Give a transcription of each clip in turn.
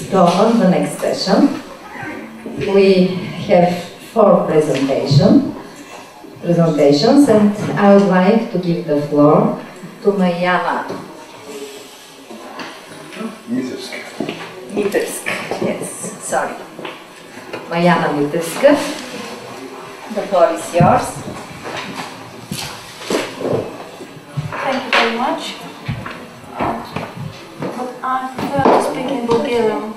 to open the next session. We have 4 presentations, and I would like to give the floor to Mariana Mitterska. Yes, sorry. Mariana Mitterska, the floor is yours. Thank you very much. But I prefer to speak in Bulgarian.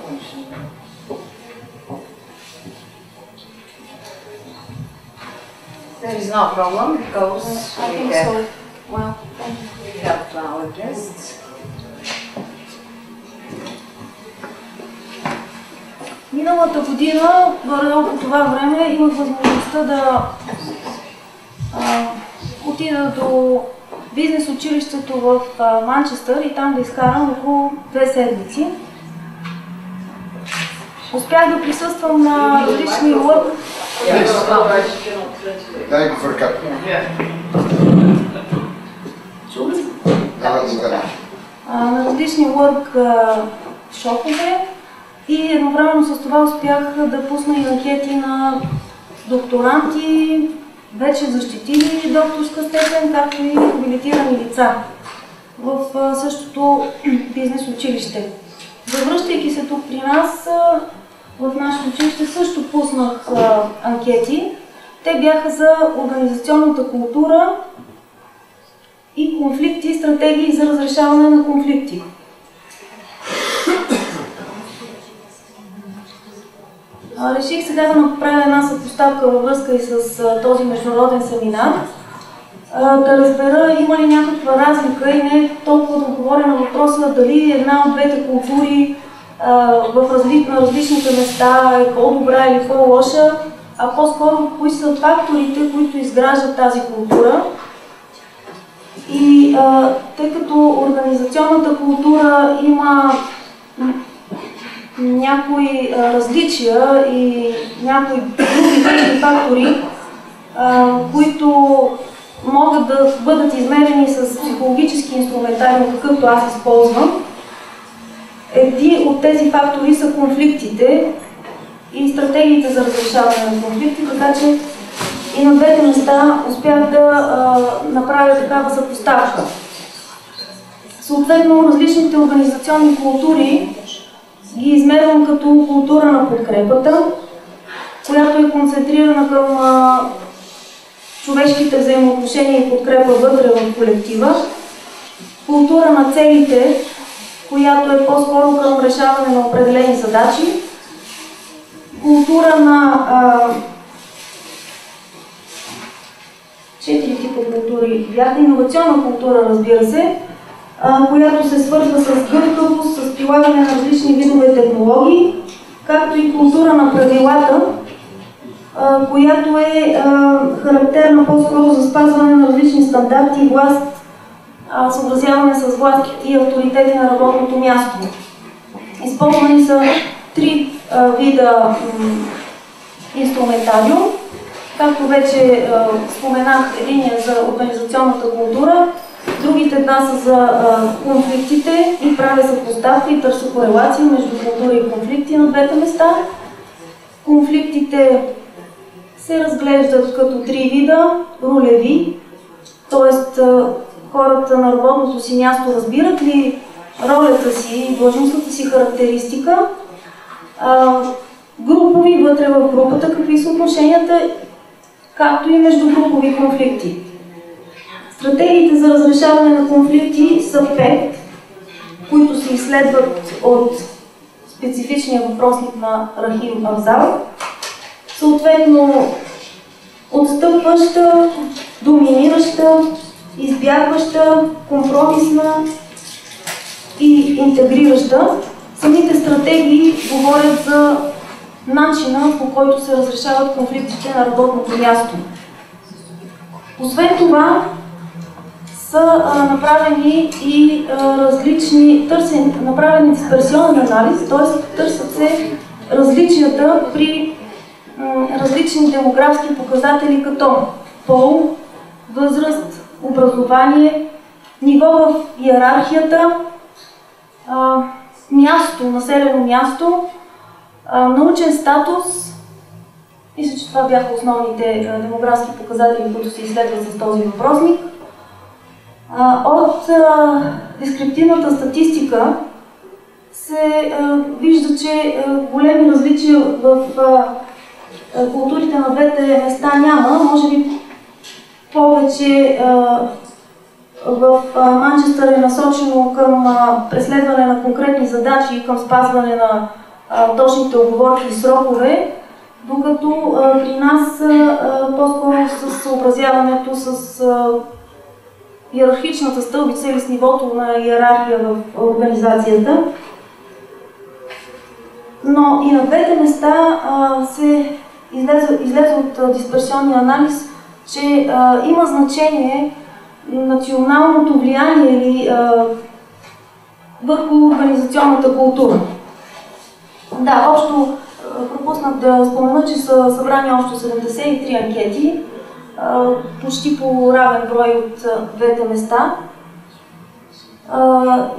There is no problem because I think so. Well, thank you. We have our guests. Миналата година, горе-долу по това време, имах възможността да отида до бизнес училището в Манчестър и там да изкарам около 2 седмици. Успях да присъствам на различни workshoпове и едновременно с това успях да пусна и анкети на докторанти, вече защитили докторска степен, както и хабилитирани лица в същото бизнес училище. Завръщайки се тук при нас, в нашето училище също пуснах анкети. Те бяха за организационната култура и конфликти, стратегии за разрешаване на конфликти. Реших сега да направя една съпоставка във връзка и с този международен семинар, да разбера има ли някаква разлика и не толкова да отговоря на въпроса дали една от двете култури на различните места е по-добра или по-лоша, а по-скоро кои са факторите, които изграждат тази култура. И тъй като организационната култура има някои различия и някои други фактори, които могат да бъдат измерени с психологически инструментариум, какъвто аз използвам. Един от тези фактори са конфликтите и стратегиите за разрешаване на конфликти, така че и на двете места успях да направя такава съпоставка. Съответно, различните организационни култури ги измервам като култура на подкрепата, която е концентрирана към човешките взаимоотношения и подкрепа вътре в колектива, култура на целите, която е по-скоро към решаване на определени задачи, култура на 4 типа култури. Бяха иновационна култура, разбира се, която се свързва с гъвкавост, с прилагане на различни видове технологии, както и култура на правилата, която е характерна по-скоро за спазване на различни стандарти и власт, съобразяване с властите и авторитети на работното място. Използвани са 3 вида инструментариум. Както вече споменах, единия за организационната култура, другите два са за конфликтите и правя съпоставка и търся корелация между култура и конфликти на двете места. Конфликтите се разглеждат като 3 вида ролеви, т.е. хората на работното си място разбират ли ролята си и длъжностната си характеристика, групови вътре в групата, какви са отношенията, както и междугрупови конфликти. Стратегиите за разрешаване на конфликти са 5, които се изследват от специфичния въпросник на Рахим Афзал. Съответно, отстъпваща, доминираща, избягваща, компромисна и интегрираща. Самите стратегии говорят за начина, по който се разрешават конфликтите на работното място. Освен това, са направени и направени дисперсионен анализ, т.е. търсят се различията при различни демографски показатели като пол, възраст, образование, ниво в иерархията, място, населено място, научен статус. Мисля, че това бяха основните демографски показатели, които се изследват с този въпросник. От дескриптивната статистика се вижда, че големи различия в културите на двете места няма. Може би повече в Манчестър е насочено към преследване на конкретни задачи и към спазване на точните уговорки и срокове, докато при нас по-скоро с съобразяването с иерархичната стълбица или с нивото на иерархия в организацията. Но и на двете места се излезе от дисперсионния анализ, че има значение националното влияние или върху организационната култура. Да, общо пропуснах да спомена, че са събрани общо 73 анкети, почти по равен брой от двете места.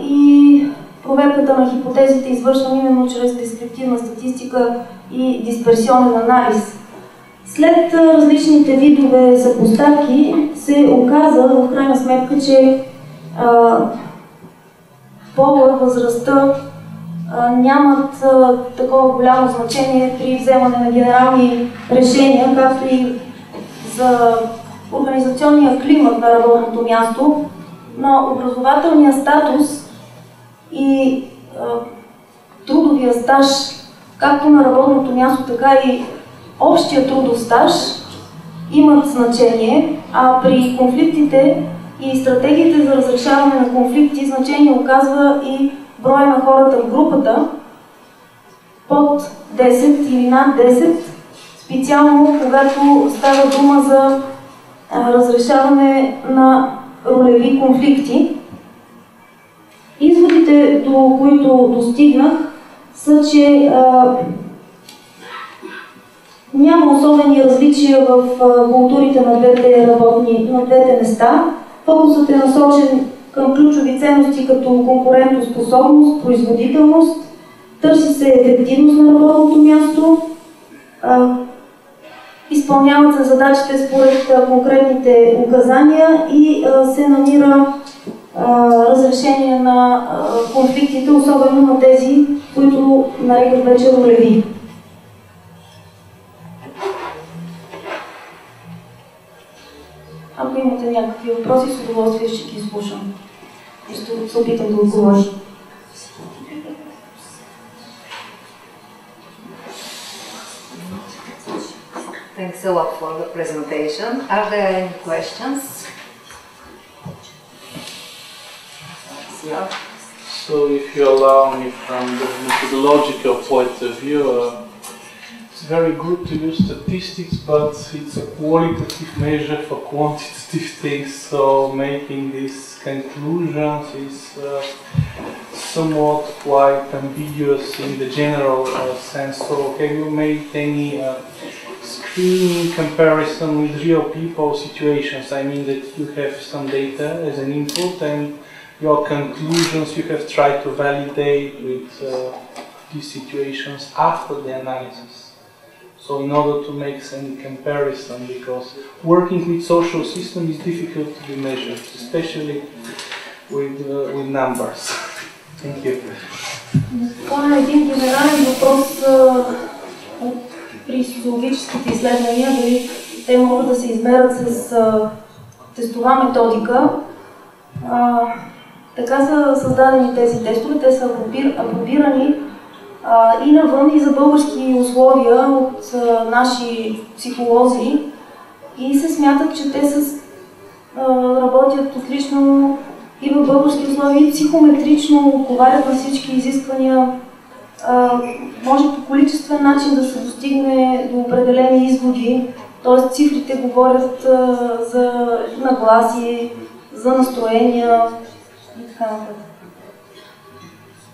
И проверката на хипотезите извършвам именно чрез дескриптивна статистика и дисперсионен анализ. След различните видове съпоставки се оказа в крайна сметка, че пола, възрастта нямат такова голямо значение при вземане на генерални решения, както и за организационния климат на работното място, но образователния статус и трудовия стаж, както на работното място, така и общия трудов стаж имат значение, а при конфликтите и стратегиите за разрешаване на конфликти значение оказва и броя на хората в групата под 10 или над 10, специално когато става дума за разрешаване на ролеви конфликти. Изводите, до които достигнах, са, че няма особени различия в културите на двете места. Фокусът е насочен към ключови ценности като конкурентоспособност, производителност, търси се ефективност на работното място, изпълняват се задачите според конкретните указания и се намира разрешение на конфликтите, особено на тези, които нарекат вече ролеви. Ако имате някакви въпроси, с удоволствие ще ги изслушам и ще се опитам да отговоря. Thanks a lot for the presentation. Are there any questions? Yeah. So if you allow me, from the methodological point of view, it's very good to use statistics, but it's a qualitative measure for quantitative things, so making these conclusions is somewhat quite ambiguous in the general sense. So have you made any screening comparison with real people situations? I mean that you have some data as an input and your conclusions you have tried to validate with these situations after the analysis. So in order to make some comparison, because working with social system is difficult to be measured, especially with numbers. Thank you. Това е един генерален въпрос при социологическите изследвания, дали те могат да се измерят с тестова методика. Така са създадени тези тестове, те са апробирани и навън, и за български условия от наши психолози и се смятат, че те работят отлично и в български условия, и психометрично отговарят на всички изисквания. Може по количествен начин да се достигне до определени изводи, т.е. цифрите говорят за нагласи, за настроения и така нататък.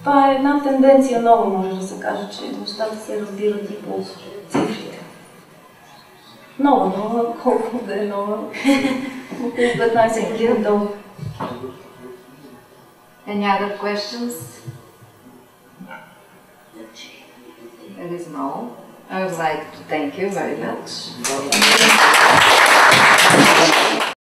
Това е една тенденция нова, може да се каже, че нещата се разбират и по цифрите. Нова, колко да е нова? Около 15 години долу. Any other questions? there is no. I would like to thank you very much.